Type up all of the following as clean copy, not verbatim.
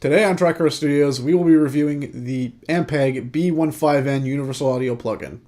Today on Tracker Studios, we will be reviewing the Ampeg B15N Universal Audio plugin.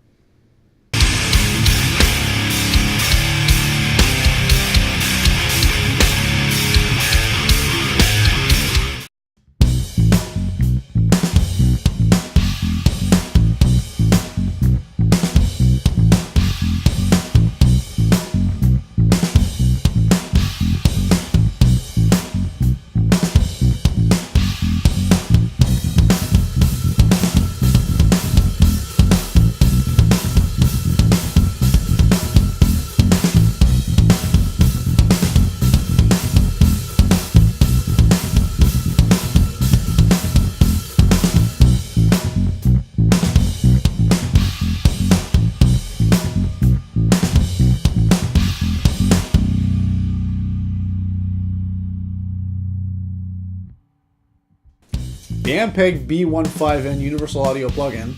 The Ampeg B15N Universal Audio plugin.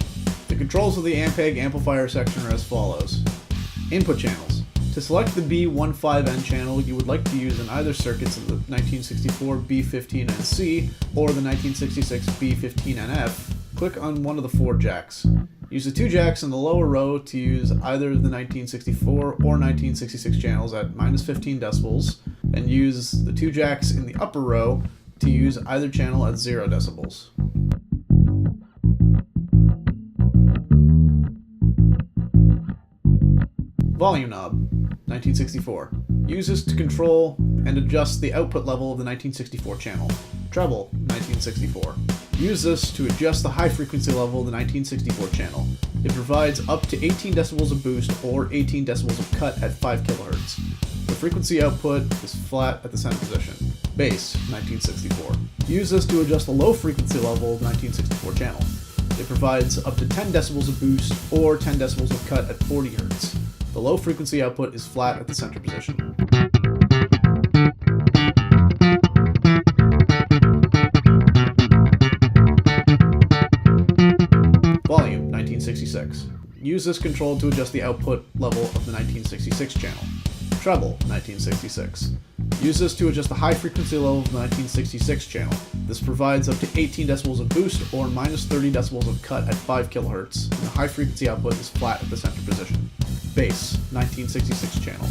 The controls of the Ampeg amplifier section are as follows. Input channels. To select the B15N channel, you would like to use in either circuits of the 1964 B15NC or the 1966 B15NF, click on one of the four jacks. Use the two jacks in the lower row to use either the 1964 or 1966 channels at -15 decibels, and use the two jacks in the upper row to use either channel at 0 decibels. Volume knob, 1964. Use this to control and adjust the output level of the 1964 channel. Treble, 1964. Use this to adjust the high frequency level of the 1964 channel. It provides up to 18 decibels of boost or 18 decibels of cut at 5 kHz. The frequency output is flat at the center position. Bass, 1964. Use this to adjust the low frequency level of the 1964 channel. It provides up to 10 decibels of boost or 10 decibels of cut at 40 Hz. The low frequency output is flat at the center position. Volume, 1966. Use this control to adjust the output level of the 1966 channel. Treble, 1966. Use this to adjust the high frequency level of the 1966 channel. This provides up to 18 decibels of boost or -30 decibels of cut at 5 kHz, and the high frequency output is flat at the center position. Bass, 1966 channel.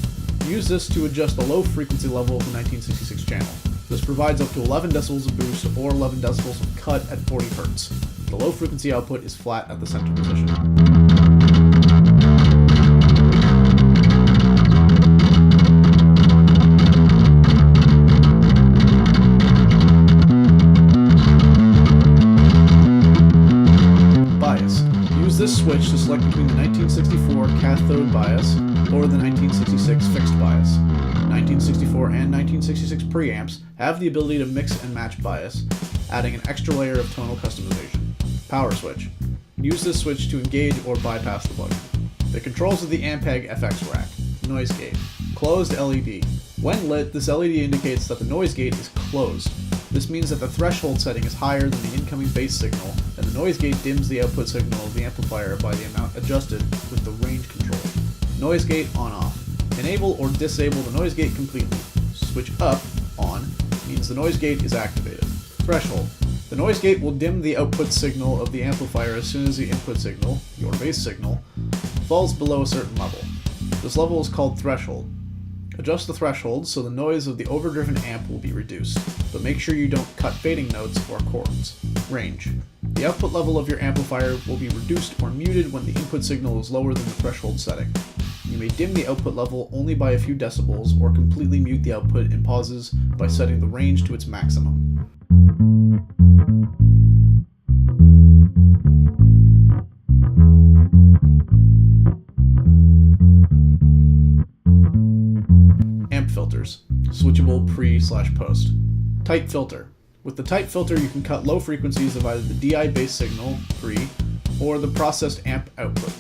Use this to adjust the low frequency level of the 1966 channel. This provides up to 11 decibels of boost or 11 decibels of cut at 40 Hz. The low frequency output is flat at the center position. Use this switch to select between the 1964 cathode bias or the 1966 fixed bias. 1964 and 1966 preamps have the ability to mix and match bias, adding an extra layer of tonal customization. Power switch. Use this switch to engage or bypass the plugin. The controls of the Ampeg FX rack. Noise gate. Closed LED. When lit, this LED indicates that the noise gate is closed. This means that the threshold setting is higher than the incoming bass signal, and the noise gate dims the output signal of the amplifier by the amount adjusted with the range control. Noise gate on-off. Enable or disable the noise gate completely. Switch up, on, means the noise gate is activated. Threshold. The noise gate will dim the output signal of the amplifier as soon as the input signal, your bass signal, falls below a certain level. This level is called threshold. Adjust the threshold so the noise of the overdriven amp will be reduced, but make sure you don't cut fading notes or chords. Range. The output level of your amplifier will be reduced or muted when the input signal is lower than the threshold setting. You may dim the output level only by a few decibels or completely mute the output in pauses by setting the range to its maximum. Filters. Switchable pre/post. Type filter. With the type filter, you can cut low frequencies of either the DI bass signal, pre, or the processed amp output,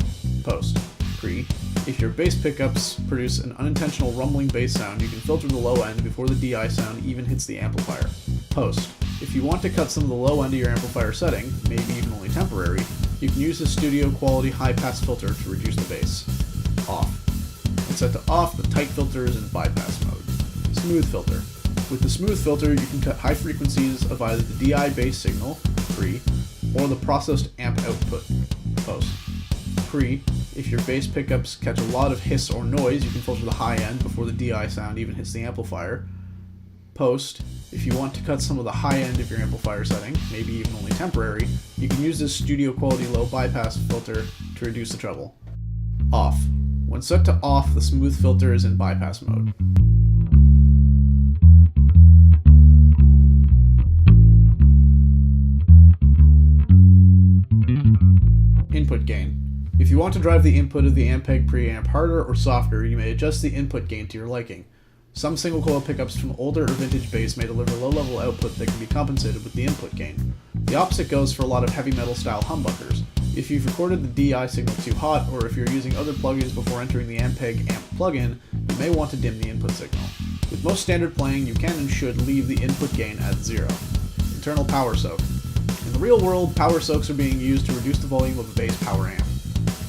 post, pre. If your bass pickups produce an unintentional rumbling bass sound, you can filter the low end before the DI sound even hits the amplifier, post. If you want to cut some of the low end of your amplifier setting, maybe even only temporary, you can use the studio quality high pass filter to reduce the bass. Off. When set to off, the tight filter is in bypass mode. Smooth filter. With the smooth filter, you can cut high frequencies of either the DI bass signal, pre, or the processed amp output, post. Pre, if your bass pickups catch a lot of hiss or noise, you can filter the high end before the DI sound even hits the amplifier. Post, if you want to cut some of the high end of your amplifier setting, maybe even only temporary, you can use this studio quality low bypass filter to reduce the treble. Off. When set to off, the smooth filter is in bypass mode. Input gain. If you want to drive the input of the Ampeg preamp harder or softer, you may adjust the input gain to your liking. Some single coil pickups from older or vintage bass may deliver low-level output that can be compensated with the input gain. The opposite goes for a lot of heavy metal style humbuckers. If you've recorded the DI signal too hot, or if you're using other plugins before entering the Ampeg amp plugin, you may want to dim the input signal. With most standard playing, you can and should leave the input gain at 0. Internal power soak. In the real world, power soaks are being used to reduce the volume of a bass power amp.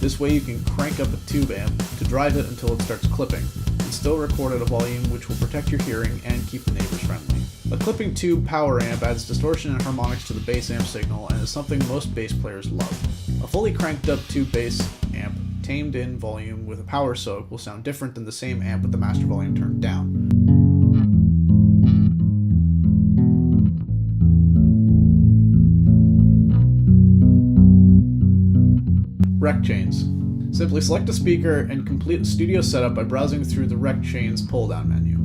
This way you can crank up a tube amp to drive it until it starts clipping, and still record at a volume which will protect your hearing and keep the neighbors friendly. A clipping tube power amp adds distortion and harmonics to the bass amp signal and is something most bass players love. A fully cranked up tube bass amp tamed in volume with a power soak will sound different than the same amp with the master volume turned down. Rec chains. Simply select a speaker and complete a studio setup by browsing through the Rec Chains pull-down menu.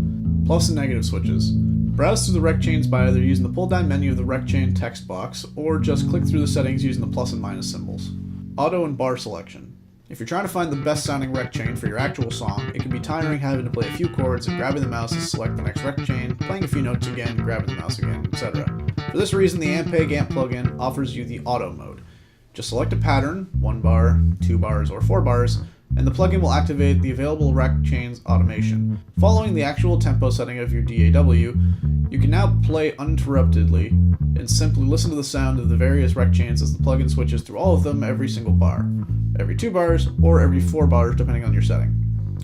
Plus and negative switches. Browse through the Rec Chains by either using the pull-down menu of the Rec Chain text box, or just click through the settings using the plus and minus symbols. Auto and bar selection. If you're trying to find the best sounding Rec Chain for your actual song, it can be tiring having to play a few chords and grabbing the mouse to select the next Rec Chain, playing a few notes again, grabbing the mouse again, etc. For this reason, the Ampeg amp plugin offers you the auto mode. Just select a pattern, 1 bar, 2 bars, or 4 bars, and the plugin will activate the available Rec Chains automation. Following the actual tempo setting of your DAW, you can now play uninterruptedly and simply listen to the sound of the various Rec Chains as the plugin switches through all of them every single bar, every 2 bars, or every 4 bars depending on your setting.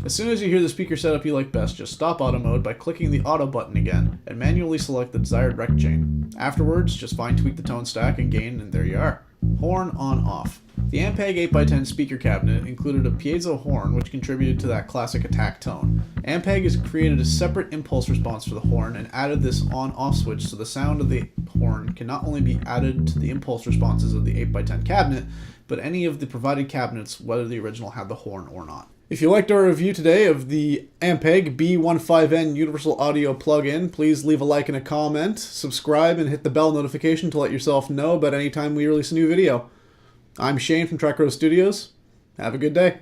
As soon as you hear the speaker setup you like best, just stop auto mode by clicking the auto button again and manually select the desired Rec Chain. Afterwards, just fine tweak the tone stack and gain, and there you are. Horn on-off. The Ampeg 8x10 speaker cabinet included a piezo horn which contributed to that classic attack tone. Ampeg has created a separate impulse response for the horn and added this on-off switch so the sound of the horn can not only be added to the impulse responses of the 8x10 cabinet, but any of the provided cabinets, whether the original had the horn or not. If you liked our review today of the Ampeg B15N Universal Audio plugin, please leave a like and a comment, subscribe, and hit the bell notification to let yourself know about any time we release a new video. I'm Shane from Track Row Studios. Have a good day.